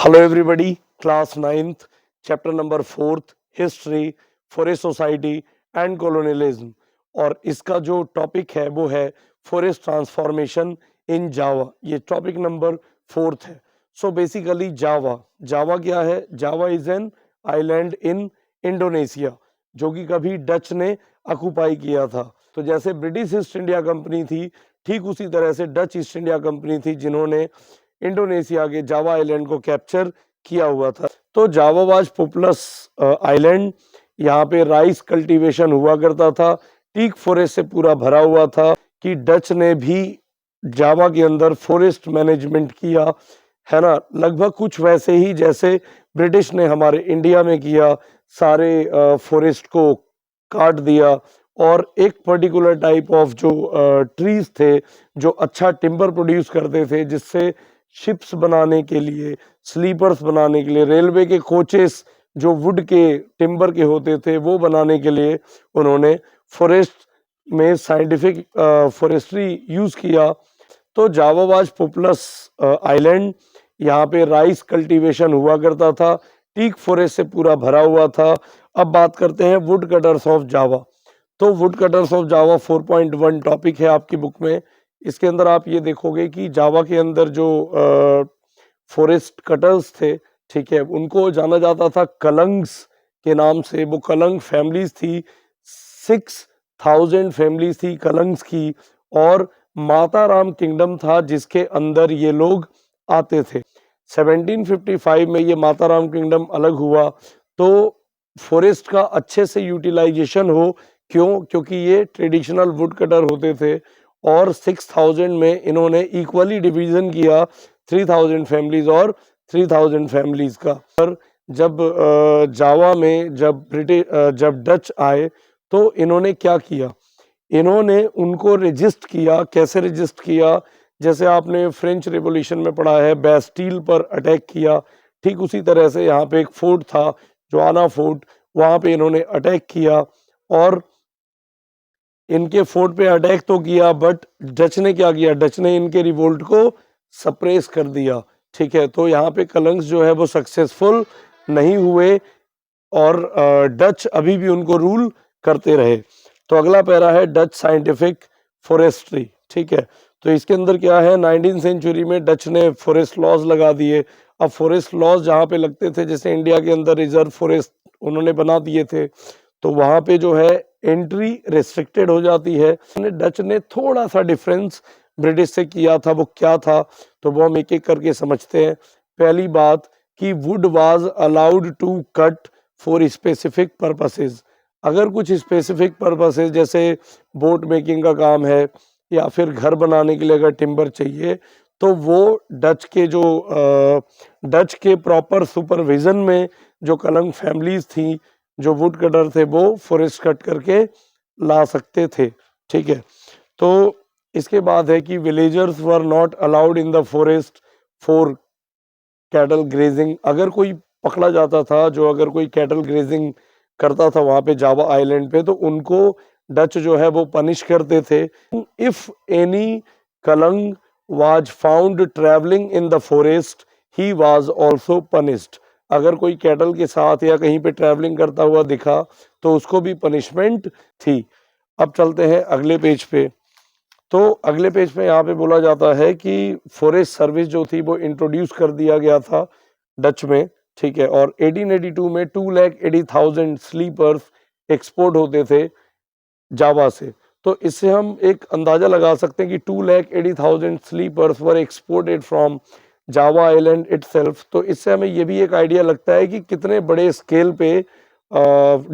Hello everybody, class 9th, chapter number 4th, history, forest society and colonialism. और इसका जो topic है वो है फॉरेस्ट ट्रांसफॉर्मेशन इन जावा। ये टॉपिक नंबर 4th है। सो बेसिकली जावा क्या है? Java is an island in Indonesia, जो कि कभी डच ने ऑक्युपाई किया था। तो जैसे ब्रिटिश ईस्ट इंडिया कंपनी थी, ठीक उसी तरह से डच ईस्ट इंडिया कंपनी थी जिन्होंने इंडोनेशिया के जावा आइलैंड को कैप्चर किया हुआ था। तो जावा वाज पॉपुलस आइलैंड। यहाँ पे राइस कल्टीवेशन हुआ करता था, टीक फॉरेस्ट से पूरा भरा हुआ था कि डच ने भी जावा के अंदर फॉरेस्ट मैनेजमेंट किया, है ना। लगभग कुछ वैसे ही जैसे ब्रिटिश ने हमारे इंडिया में किया, सारे फॉरेस्ट को काट दिया और एक पर्टिकुलर टाइप ऑफ जो ट्रीज थे जो अच्छा टिम्बर प्रोड्यूस करते थे, जिससे शिप्स बनाने के लिए, स्लीपर्स बनाने के लिए, रेलवे के कोचेस जो वुड के टिम्बर के होते थे वो बनाने के लिए उन्होंने फॉरेस्ट में साइंटिफिक फॉरेस्ट्री यूज किया। तो जावा वाज पॉपुलस आइलैंड। यहाँ पे राइस कल्टीवेशन हुआ करता था, टीक फॉरेस्ट से पूरा भरा हुआ था। अब बात करते हैं वुड कटर्स ऑफ जावा। तो wood cutters of Java 4.1 topic है आपकी बुक में। इसके अंदर आप ये देखोगे कि जावा के अंदर जो फॉरेस्ट कटर्स थे, ठीक है, उनको जाना जाता था कलंग्स के नाम से। वो कलंग फैमिलीज थी, 6,000 फैमिलीज थी कलंग्स की। और माता राम किंगडम था जिसके अंदर ये लोग आते थे। 1755 में ये माता राम किंगडम अलग हुआ। तो फॉरेस्ट का अच्छे से यूटिलाइजेशन हो, क्यों? क्योंकि ये ट्रेडिशनल वुड कटर होते थे और 6,000 में इन्होंने इक्वली डिवीजन किया, 3,000 फैमिलीज और 3,000 फैमिलीज का। पर जब जावा में जब डच आए तो इन्होंने क्या किया? इन्होंने उनको रजिस्ट किया। कैसे रजिस्ट किया? जैसे आपने फ्रेंच रिवॉल्यूशन में पढ़ा है, बेस्टील पर अटैक किया, ठीक उसी तरह से यहाँ पे एक फोर्ट था, जोआना फोर्ट, वहां पे इन्होंने अटैक किया। और इनके फोर्ट पे अटैक तो किया, बट डच ने क्या किया? डच ने इनके रिवोल्ट को सप्रेस कर दिया, ठीक है। तो यहाँ पे कलंग्स जो है वो सक्सेसफुल नहीं हुए और डच अभी भी उनको रूल करते रहे। तो अगला पैरा है डच साइंटिफिक फॉरेस्ट्री, ठीक है। तो इसके अंदर क्या है? 19th सेंचुरी में डच ने फॉरेस्ट लॉज लगा दिए। अब फॉरेस्ट लॉज जहाँ पे लगते थे, जैसे इंडिया के अंदर रिजर्व फॉरेस्ट उन्होंने बना दिए थे, तो वहां पे जो है एंट्री रेस्ट्रिक्टेड हो जाती है। डच ने थोड़ा सा डिफरेंस ब्रिटिश से किया था, वो क्या था? तो वो हम एक एक करके समझते हैं। पहली बात कि wood was allowed to cut for specific purposes. अगर कुछ स्पेसिफिक पर्पसेस जैसे बोट मेकिंग का काम है या फिर घर बनाने के लिए अगर टिम्बर चाहिए, तो वो डच के प्रॉपर सुपरविजन में जो कलंग फैमिलीज थी, जो वुड कटर थे, वो फॉरेस्ट कट करके ला सकते थे, ठीक है। तो इसके बाद है कि villagers were not allowed in the forest for cattle grazing. अगर कोई पकड़ा जाता था, जो अगर कोई कैटल ग्रेजिंग करता था वहां पे जावा आइलैंड पे, तो उनको डच जो है वो पनिश करते थे। If any कलंग was found travelling in the forest he was also punished. अगर कोई कैटल के साथ या कहीं पे ट्रैवलिंग करता हुआ दिखा तो उसको भी पनिशमेंट थी। अब चलते हैं अगले पेज पे। तो अगले पेज पे यहाँ पे बोला जाता है कि फॉरेस्ट सर्विस जो थी वो इंट्रोड्यूस कर दिया गया था डच में, ठीक है। और 1882 में 2,80,000 स्लीपर्स एक्सपोर्ट होते थे जावा से। तो इससे हम एक अंदाजा लगा सकते हैं कि 2,80,000 sleepers were exported from Java island itself. तो इससे हमें ये भी एक आइडिया लगता है कि कितने बड़े स्केल पे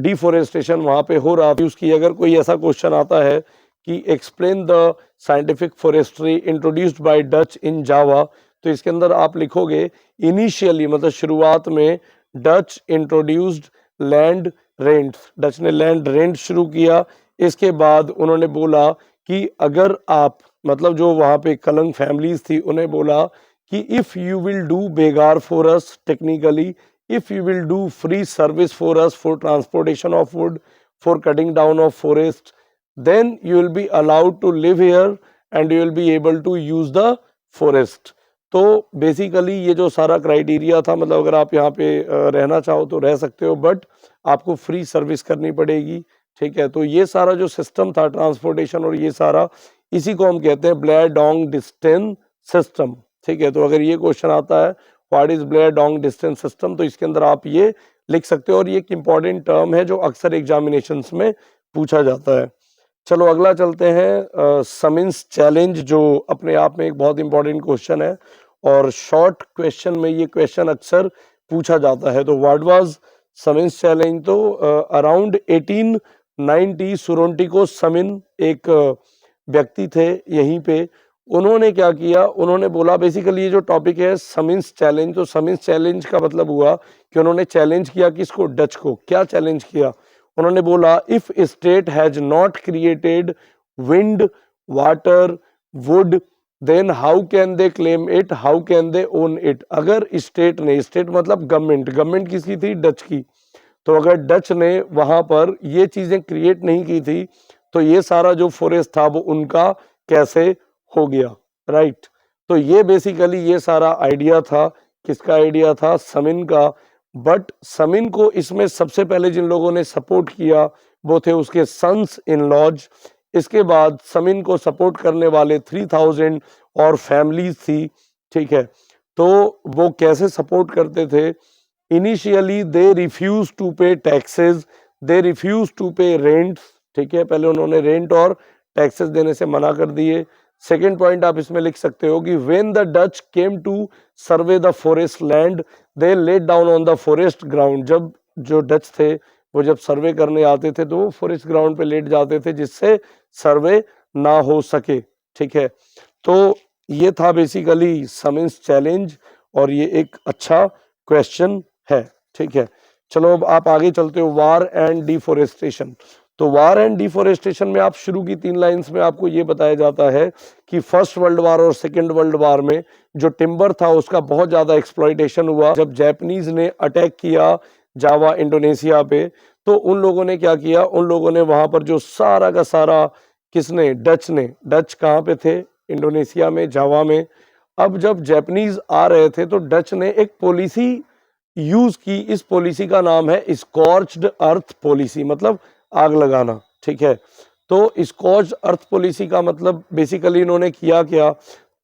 डिफोरेस्टेशन वहाँ पे हो रहा था। उसकी अगर कोई ऐसा क्वेश्चन आता है कि explain the scientific forestry introduced by Dutch in Java, तो इसके अंदर आप लिखोगे इनिशियली, मतलब शुरुआत में, Dutch introduced land rent. Dutch ने लैंड रेंट शुरू किया। इसके बाद उन्होंने बोला कि अगर आप, मतलब जो वहाँ पे कलंग फैमिलीज थी, उन्हें बोला कि इफ यू विल डू बेगार for us technically, if you will do free service for us for transportation of wood, for cutting down of forest, then you will be allowed to live here and you will be able to use the forest. तो basically ये जो सारा criteria था, मतलब अगर आप यहाँ पे रहना चाहो तो रह सकते हो, बट आपको फ्री सर्विस करनी पड़ेगी, ठीक है। तो ये सारा जो सिस्टम था ट्रांसपोर्टेशन और ये सारा, इसी को हम कहते हैं ब्लेयर डोंग डिस्टेंस सिस्टम, ठीक है। तो अगर ये क्वेश्चन आता है what is Blair Dong distance system, तो इसके अंदर आप ये लिख सकते हो, और ये एक इंपॉर्टेंट टर्म है जो अक्सर एग्जामिनेशंस में पूछा जाता है। चलो अगला चलते हैं, समिंस चैलेंज, जो अपने आप में एक बहुत इंपॉर्टेंट क्वेश्चन है और शॉर्ट क्वेश्चन में ये क्वेश्चन अक्सर पूछा जाता है। तो व्हाट वाज समिंस चैलेंज, तो अराउंड 1890 सुरोंटिको समिन एक व्यक्ति थे यहीं पे, उन्होंने क्या किया, उन्होंने बोला, बेसिकली ये जो टॉपिक है समिंस चैलेंज, तो समिंस चैलेंज का मतलब हुआ कि उन्होंने चैलेंज किया किसको, डच को। क्या चैलेंज किया, उन्होंने बोला if state has not created wind, water, wood, then how can they claim it, how can they own it. अगर स्टेट ने, स्टेट मतलब गवर्नमेंट, गवर्नमेंट किसकी थी, डच की, तो अगर डच ने वहां पर ये चीजें क्रिएट नहीं की थी तो ये सारा जो फॉरेस्ट था वो उनका कैसे हो गया, राइट। तो ये बेसिकली ये सारा आइडिया था, किसका आइडिया था, समिन का। बट समिन को इसमें सबसे पहले जिन लोगों ने सपोर्ट किया वो थे उसके सन्स इन लॉज। इसके बाद समिन को सपोर्ट करने वाले 3000 और फैमिलीज थी, ठीक है। तो वो कैसे सपोर्ट करते थे, इनिशियली दे रिफ्यूज टू पे टैक्सेस, दे रिफ्यूज टू पे रेंट, ठीक है। पहले उन्होंने रेंट और टैक्सेस देने से मना कर दिए। सेकेंड पॉइंट आप इसमें लिख सकते हो कि when the Dutch came to survey the forest land they laid down on the forest ground. जब जो डच थे वो जब सर्वे करने आते थे तो वो फॉरेस्ट ग्राउंड पे लेट जाते थे जिससे सर्वे ना हो सके, ठीक है। तो ये था बेसिकली समिंस चैलेंज और ये एक अच्छा क्वेश्चन है, ठीक है। चलो अब आप आगे चलते हो, वार एंड डिफोरेस्टेशन। तो वार एंड डिफोरेस्टेशन में आप शुरू की 3 लाइंस में आपको ये बताया जाता है कि फर्स्ट वर्ल्ड वार और सेकेंड वर्ल्ड वार में जो टिम्बर था उसका बहुत ज्यादा एक्सप्लॉइटेशन हुआ। जब जापानीज ने अटैक किया जावा इंडोनेशिया पे, तो उन लोगों ने क्या किया, उन लोगों ने वहां पर जो सारा का सारा, किसने, डच ने, डच कहाँ पे थे, इंडोनेशिया में, जावा में। अब जब जापानीज आ रहे थे तो डच ने एक पॉलिसी यूज की, इस पॉलिसी का नाम है स्कॉर्च्ड अर्थ पॉलिसी, मतलब आग लगाना, ठीक है। तो स्कॉच अर्थ पॉलिसी का मतलब बेसिकली इन्होंने किया क्या,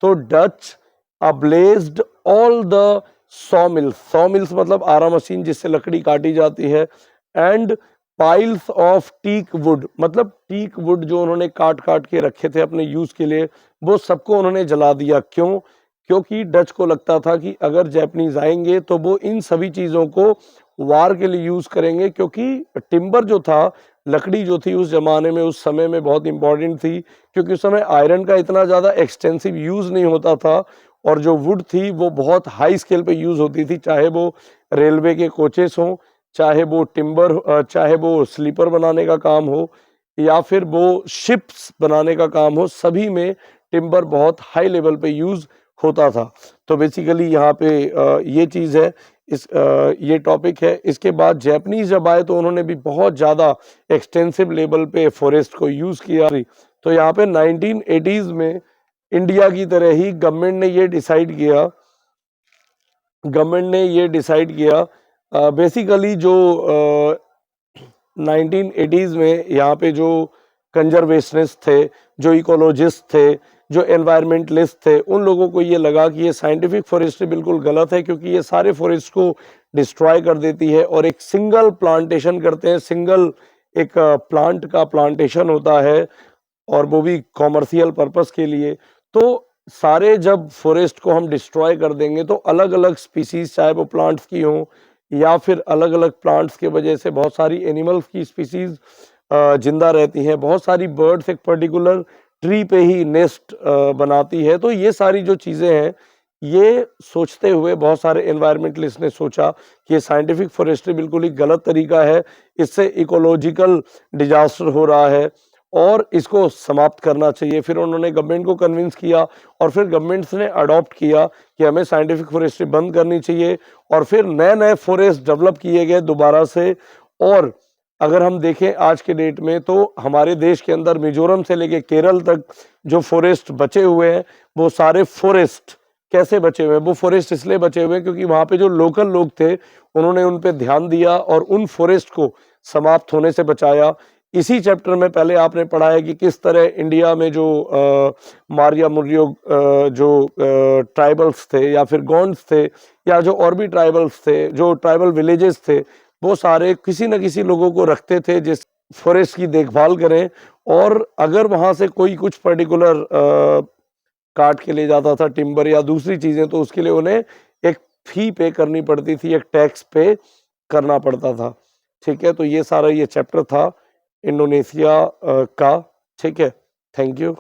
तो Dutch abolished all the sawmills, sawmills मतलब आरा मशीन जिससे लकड़ी काटी जाती है, and piles of teak wood, मतलब टीक वुड जो उन्होंने काट काट के रखे थे अपने यूज के लिए, वो सबको उन्होंने जला दिया। क्यों, क्योंकि डच को लगता था कि अगर जापानीज आएंगे तो वो इन सभी चीजों को वार के लिए यूज करेंगे, क्योंकि टिम्बर जो था, लकड़ी जो थी उस जमाने में, उस समय में बहुत इंपॉर्टेंट थी, क्योंकि उस समय आयरन का इतना ज्यादा एक्सटेंसिव यूज नहीं होता था, और जो वुड थी वो बहुत हाई स्केल पे यूज होती थी, चाहे वो रेलवे के कोचेस हों, चाहे वो टिम्बर, चाहे वो स्लीपर बनाने का काम हो, या फिर वो शिप्स बनाने का काम हो, सभी में टिम्बर बहुत हाई लेवल पे यूज होता था। तो बेसिकली यहाँ पे ये चीज है, ये टॉपिक है। इसके बाद जापानीज जब आए तो उन्होंने भी बहुत ज्यादा एक्सटेंसिव लेवल पे फॉरेस्ट को यूज किया। तो यहाँ पे 1980s में इंडिया की तरह ही गवर्नमेंट ने ये डिसाइड किया बेसिकली जो 1980s में यहाँ पे जो कंजर्वेशनिस्ट थे, जो इकोलॉजिस्ट थे, जो एनवायरमेंटलिस्ट थे, उन लोगों को ये लगा कि ये साइंटिफिक फॉरेस्ट्री बिल्कुल गलत है, क्योंकि ये सारे फॉरेस्ट को डिस्ट्रॉय कर देती है और एक सिंगल प्लांटेशन करते हैं, सिंगल एक प्लांट का प्लांटेशन होता है, और वो भी कॉमर्शियल पर्पस के लिए। तो सारे जब फॉरेस्ट को हम डिस्ट्रॉय कर देंगे तो अलग अलग स्पीसीज, चाहे वो प्लांट्स की हों या फिर अलग अलग प्लांट्स के वजह से बहुत सारी एनिमल्स की स्पीसीज जिंदा रहती हैं, बहुत सारी बर्ड्स एक पर्टिकुलर ट्री पे ही नेस्ट बनाती है। तो ये सारी जो चीज़ें हैं, ये सोचते हुए बहुत सारे एनवायरमेंटलिस्ट ने सोचा कि ये साइंटिफिक फॉरेस्ट्री बिल्कुल ही गलत तरीका है, इससे इकोलॉजिकल डिजास्टर हो रहा है और इसको समाप्त करना चाहिए। फिर उन्होंने गवर्नमेंट को कन्विंस किया और फिर गवर्नमेंट्स ने अडॉप्ट किया कि हमें साइंटिफिक फॉरेस्ट्री बंद करनी चाहिए, और फिर नए नए फॉरेस्ट डेवलप किए गए दोबारा से। और अगर हम देखें आज के डेट में तो हमारे देश के अंदर मिजोरम से लेके केरल तक जो फॉरेस्ट बचे हुए हैं वो सारे फॉरेस्ट कैसे बचे हुए हैं? वो फॉरेस्ट इसलिए बचे हुए हैं क्योंकि वहाँ पे जो लोकल लोग थे, उन्होंने उन पे ध्यान दिया और उन फॉरेस्ट को समाप्त होने से बचाया। इसी चैप्टर में पहले आपने पढ़ा है कि किस तरह इंडिया में जो मारिया मुर्रियो जो ट्राइबल्स थे या फिर गोंड्स थे या जो और भी ट्राइबल्स थे, जो ट्राइबल विलेजेस थे, वो सारे किसी न किसी लोगों को रखते थे जिस फॉरेस्ट की देखभाल करें, और अगर वहाँ से कोई कुछ पर्टिकुलर काट के ले जाता था टिम्बर या दूसरी चीजें, तो उसके लिए उन्हें एक फी पे करनी पड़ती थी, एक टैक्स पे करना पड़ता था। ठीक है, तो ये सारा ये चैप्टर था इंडोनेशिया का। ठीक है, थैंक यू।